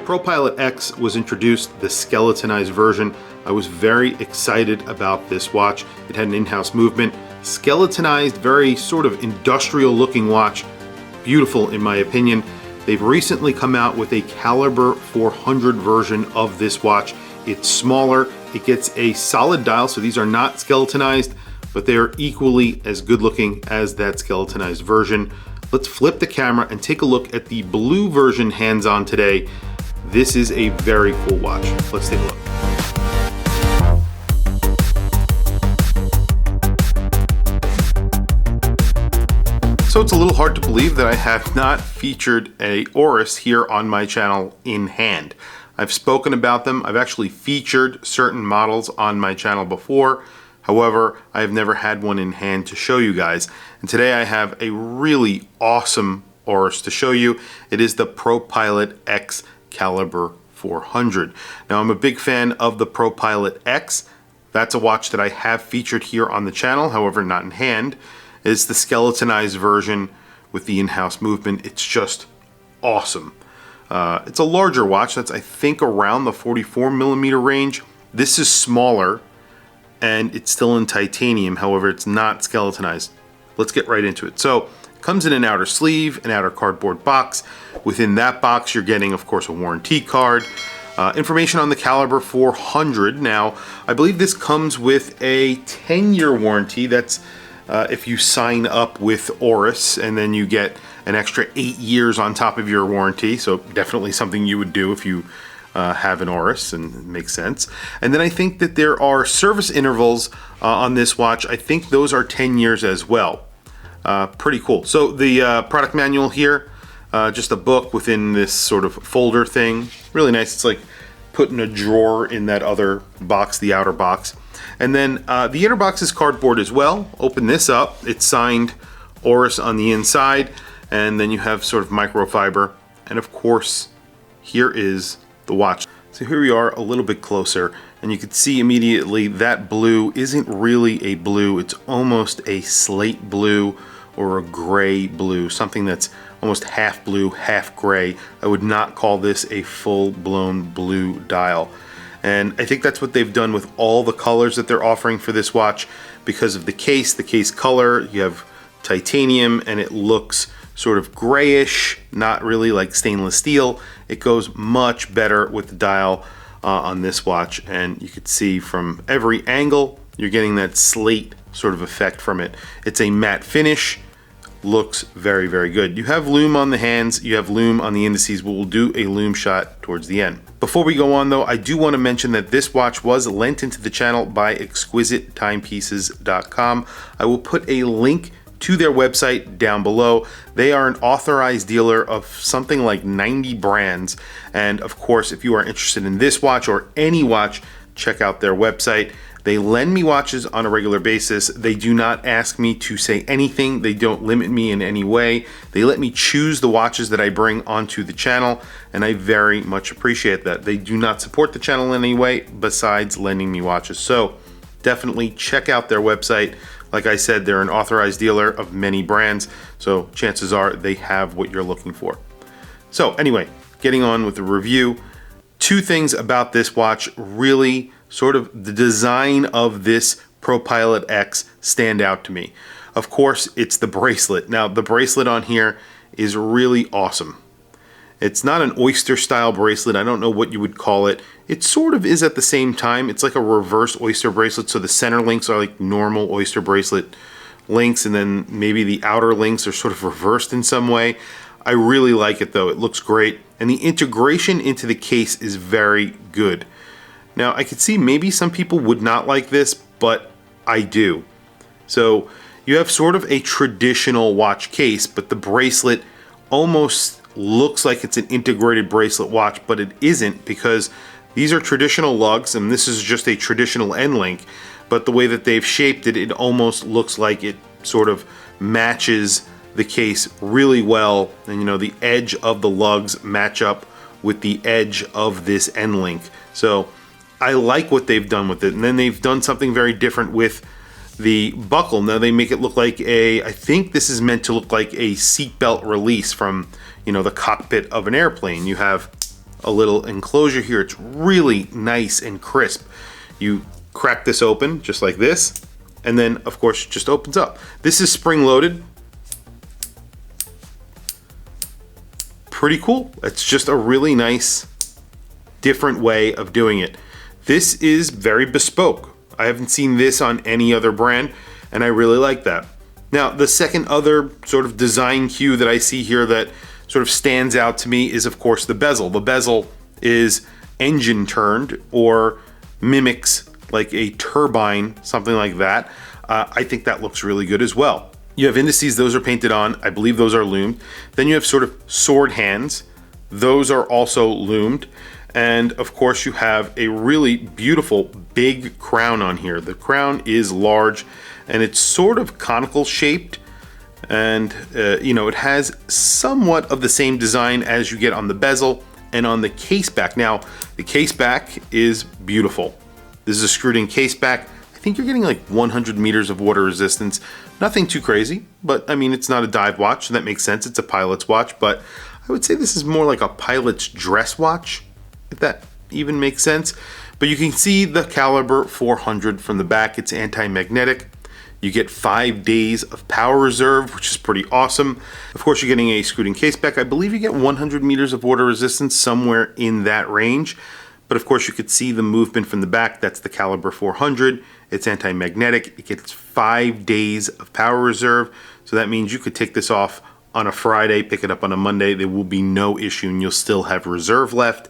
Propilot X was introduced, the skeletonized version. I was very excited about this watch. It had an in-house movement, skeletonized, very sort of industrial looking watch. Beautiful in my opinion. They've recently come out with a Calibre 400 version of this watch. It's smaller, it gets a solid dial, so these are not skeletonized, but they are equally as good looking as that skeletonized version. Let's flip the camera and take a look at the blue version hands-on today. This is a very cool watch. Let's take a look. So it's a little hard to believe that I have not featured a ORIS here on my channel in hand. I've spoken about them. I've actually featured certain models on my channel before. However, I have never had one in hand to show you guys. And today I have a really awesome ORIS to show you. It is the Propilot X Calibre 400. Now, I'm a big fan of the Propilot X. That's a watch that I have featured here on the channel, however, not in hand. It's the skeletonized version with the in-house movement. It's just awesome. It's a larger watch. That's, I think, around the 44mm range. This is smaller, and it's still in titanium. However, it's not skeletonized. Let's get right into it. So it comes in an outer sleeve, an outer cardboard box. Within that box, you're getting, of course, a warranty card. Information on the Calibre 400. Now, I believe this comes with a 10-year warranty. That's if you sign up with ORIS, and then you get an extra 8 years on top of your warranty. So definitely something you would do if you have an ORIS, and it makes sense. And then I think that there are service intervals on this watch. I think those are 10 years as well. Pretty cool. So the product manual here, just a book within this sort of folder thing. Really nice. It's like putting a drawer in that other box, the outer box. And then the inner box is cardboard as well. Open this up. It's signed ORIS on the inside. And then you have sort of microfiber. And of course, here is the watch. So here we are a little bit closer, and you can see immediately that blue isn't really a blue. It's almost a slate blue or a gray blue, something that's almost half blue, half gray. I would not call this a full-blown blue dial. And I think that's what they've done with all the colors that they're offering for this watch. Because of the case color, you have titanium, and it looks sort of grayish, not really like stainless steel. It goes much better with the dial on this watch, and you can see from every angle you're getting that slate sort of effect from it. It's a matte finish, looks very, very good. You have lume on the hands, you have lume on the indices, but we'll do a lume shot towards the end. Before we go on though, I do want to mention that this watch was lent into the channel by exquisitetimepieces.com. I will put a link to their website down below. They are an authorized dealer of something like 90 brands. And of course, if you are interested in this watch or any watch, check out their website. They lend me watches on a regular basis. They do not ask me to say anything. They don't limit me in any way. They let me choose the watches that I bring onto the channel, and I very much appreciate that. They do not support the channel in any way besides lending me watches. So definitely check out their website. Like I said, they're an authorized dealer of many brands, so chances are they have what you're looking for. So anyway, getting on with the review. Two things about this watch really sort of the design of this Propilot X stand out to me. Of course, it's the bracelet. Now, the bracelet on here is really awesome. It's not an oyster style bracelet. I don't know what you would call it. It sort of is at the same time. It's like a reverse oyster bracelet. So the center links are like normal oyster bracelet links, and then maybe the outer links are sort of reversed in some way. I really like it though. It looks great. And the integration into the case is very good. Now, I could see maybe some people would not like this, but I do. So you have sort of a traditional watch case, but the bracelet almost looks like it's an integrated bracelet watch, but it isn't, because these are traditional lugs and this is just a traditional end link. But the way that they've shaped it, it almost looks like it sort of matches the case really well. And you know, the edge of the lugs match up with the edge of this end link. So I like what they've done with it. And then they've done something very different with the buckle. Now they make it look like I think this is meant to look like a seatbelt release from, you know, the cockpit of an airplane. You have a little enclosure here. It's really nice and crisp. You crack this open just like this, and then of course it just opens up. This is spring loaded. Pretty cool. It's just a really nice, different way of doing it. This is very bespoke. I haven't seen this on any other brand, and I really like that. Now, the second other sort of design cue that I see here that sort of stands out to me is, of course, the bezel. The bezel is engine turned, or mimics like a turbine, something like that. I think that looks really good as well. You have indices, those are painted on. I believe those are loomed. Then you have sort of sword hands. Those are also loomed. And of course you have a really beautiful big crown on here. The crown is large and it's sort of conical shaped. And you know, it has somewhat of the same design as you get on the bezel and on the case back. Now, the case back is beautiful. This is a screwed in case back. I think you're getting like 100 meters of water resistance. Nothing too crazy, but I mean, it's not a dive watch, so that makes sense. It's a pilot's watch, but I would say this is more like a pilot's dress watch, if that even makes sense. But you can see the Calibre 400 from the back. It's anti-magnetic. You get 5 days of power reserve, which is pretty awesome. Of course, you're getting a screwed in case back. I believe you get 100 meters of water resistance, somewhere in that range. But of course, you could see the movement from the back. That's the Calibre 400. It's anti-magnetic. It gets 5 days of power reserve. So that means you could take this off on a Friday, pick it up on a Monday. There will be no issue, and you'll still have reserve left.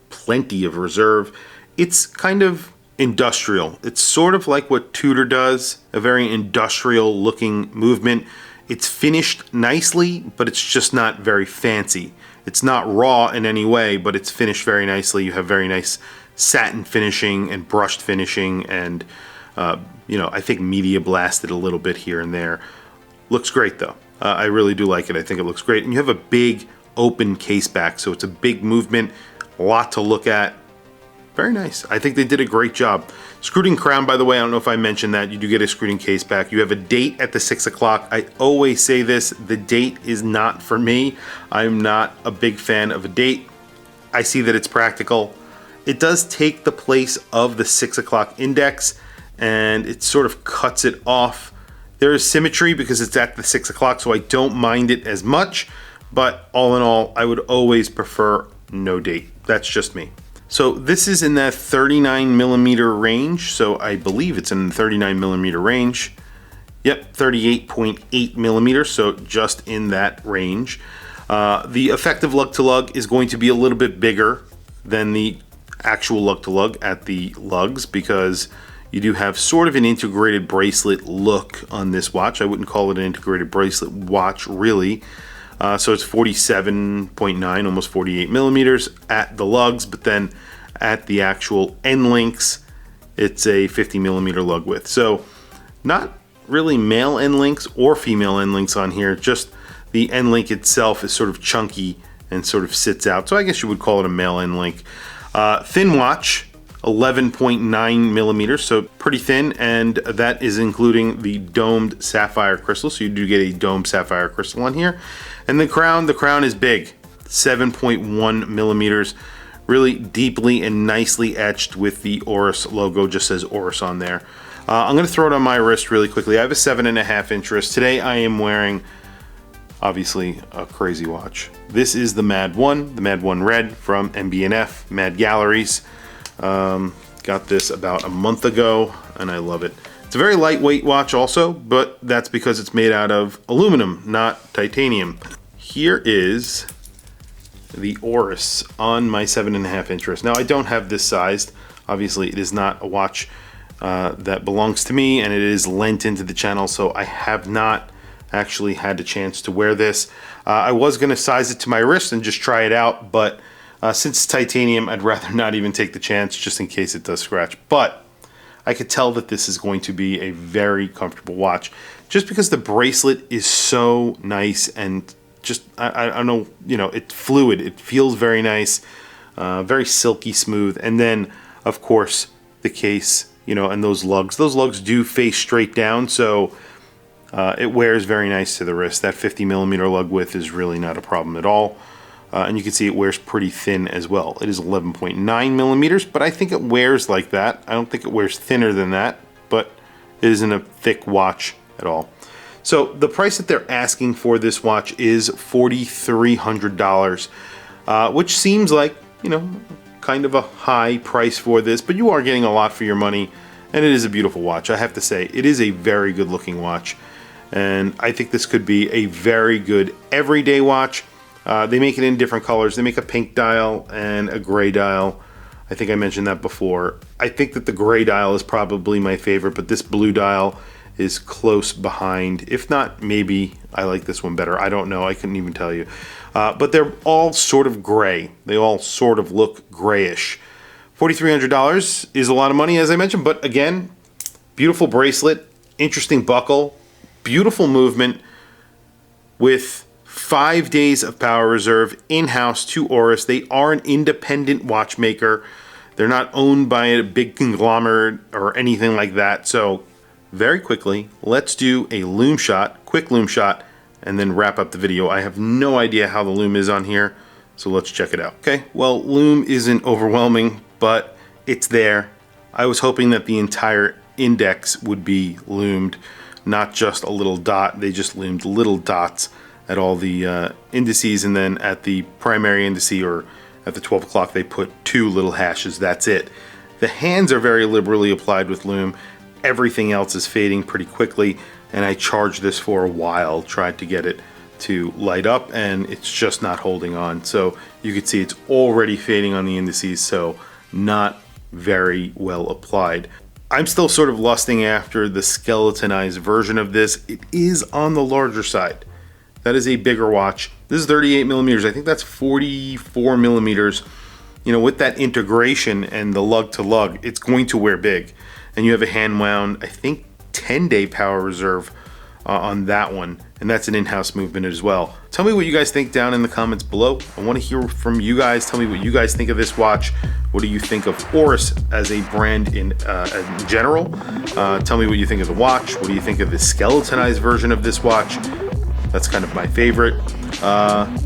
Plenty of reserve. It's kind of industrial. It's sort of like what Tudor does, a very industrial looking movement. It's finished nicely, but it's just not very fancy. It's not raw in any way, but it's finished very nicely. You have very nice satin finishing and brushed finishing, and you know, I think media blasted a little bit here and there. Looks great though. I really do like it. I think it looks great. And you have a big open case back, so it's a big movement, a lot to look at. Very nice. I think they did a great job. Screwed in crown, by the way, I don't know if I mentioned that. You do get a screwed in case back. You have a date at the 6 o'clock. I always say this, the date is not for me. I'm not a big fan of a date. I see that it's practical. It does take the place of the 6 o'clock index, and it sort of cuts it off. There is symmetry because it's at the 6 o'clock, so I don't mind it as much. But all in all, I would always prefer no date. That's just me. So this is in that 39 millimeter range. So I believe it's in the 39 millimeter range. Yep, 38.8 millimeters. So just in that range. The effective lug to lug is going to be a little bit bigger than the actual lug to lug at the lugs, because you do have sort of an integrated bracelet look on this watch. I wouldn't call it an integrated bracelet watch really. So it's 47.9, almost 48 millimeters at the lugs, but then at the actual end links, it's a 50 millimeter lug width. So not really male end links or female end links on here, just the end link itself is sort of chunky and sort of sits out. So I guess you would call it a male end link. Thin watch, 11.9 millimeters, so pretty thin, and that is including the domed sapphire crystal. So you do get a domed sapphire crystal on here. And the crown is big, 7.1 millimeters, really deeply and nicely etched with the ORIS logo. Just says ORIS on there. I'm going to throw it on my wrist really quickly. I have a 7.5 inch wrist. Today I am wearing, obviously, a crazy watch. This is the Mad 1, the Mad 1 Red from MB&F, Mad Galleries. Got this about a month ago, and I love it. It's a very lightweight watch also, but that's because it's made out of aluminum, not titanium. Here is the ORIS on my 7.5 inch wrist. Now I don't have this sized. Obviously it is not a watch that belongs to me, and it is lent into the channel, so I have not actually had a chance to wear this. I was going to size it to my wrist and just try it out, but since it's titanium, I'd rather not even take the chance just in case it does scratch. But I could tell that this is going to be a very comfortable watch, just because the bracelet is so nice, and just, I don't know, you know, it's fluid. It feels very nice, very silky smooth. And then, of course, the case, you know, and those lugs. Those lugs do face straight down, so it wears very nice to the wrist. That 50 millimeter lug width is really not a problem at all. And you can see it wears pretty thin as well. It is 11.9 millimeters, but I think it wears like that. I don't think it wears thinner than that, but it isn't a thick watch at all. So the price that they're asking for this watch is $4,300, which seems like, you know, kind of a high price for this, but you are getting a lot for your money, and it is a beautiful watch. I have to say, it is a very good looking watch, and I think this could be a very good everyday watch. They make it in different colors. They make a pink dial and a gray dial. I think I mentioned that before. I think that the gray dial is probably my favorite, but this blue dial is close behind. If not, maybe I like this one better. I don't know. I couldn't even tell you. But they're all sort of gray. They all sort of look grayish. $4,300 is a lot of money, as I mentioned, but again, beautiful bracelet, interesting buckle, beautiful movement with 5 days of power reserve in-house to ORIS. They are an independent watchmaker. They're not owned by a big conglomerate or anything like that. So very quickly, let's do a lume shot, quick lume shot, and then wrap up the video. I have no idea how the lume is on here, so let's check it out. Okay, well, lume isn't overwhelming, but it's there. I was hoping that the entire index would be lumed, not just a little dot. They just lumed little dots at all the indices, and then at the primary indice, or at the 12 o'clock, they put 2 little hashes. That's it. The hands are very liberally applied with lume. Everything else is fading pretty quickly, and I charged this for a while, tried to get it to light up, and it's just not holding on. So you can see it's already fading on the indices, so not very well applied. I'm still sort of lusting after the skeletonized version of this. It is on the larger side. That is a bigger watch. This is 38 millimeters. I think that's 44 millimeters. You know, with that integration and the lug to lug, it's going to wear big. And you have a hand wound, I think 10-day power reserve on that one. And that's an in-house movement as well. Tell me what you guys think down in the comments below. I want to hear from you guys. Tell me what you guys think of this watch. What do you think of ORIS as a brand in general? Tell me what you think of the watch. What do you think of the skeletonized version of this watch? That's kind of my favorite.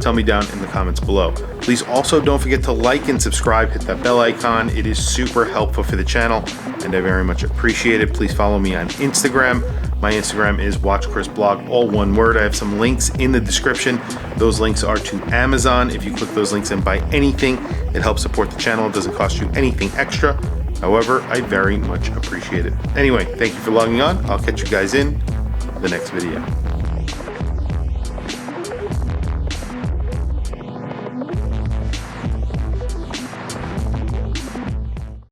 Tell me down in the comments below. Please also don't forget to like and subscribe, hit that bell icon. It is super helpful for the channel, and I very much appreciate it. Please follow me on Instagram. My Instagram is WatchChrisBlog, all one word. I have some links in the description. Those links are to Amazon. If you click those links and buy anything, it helps support the channel. It doesn't cost you anything extra. However, I very much appreciate it. Anyway, thank you for logging on. I'll catch you guys in the next video.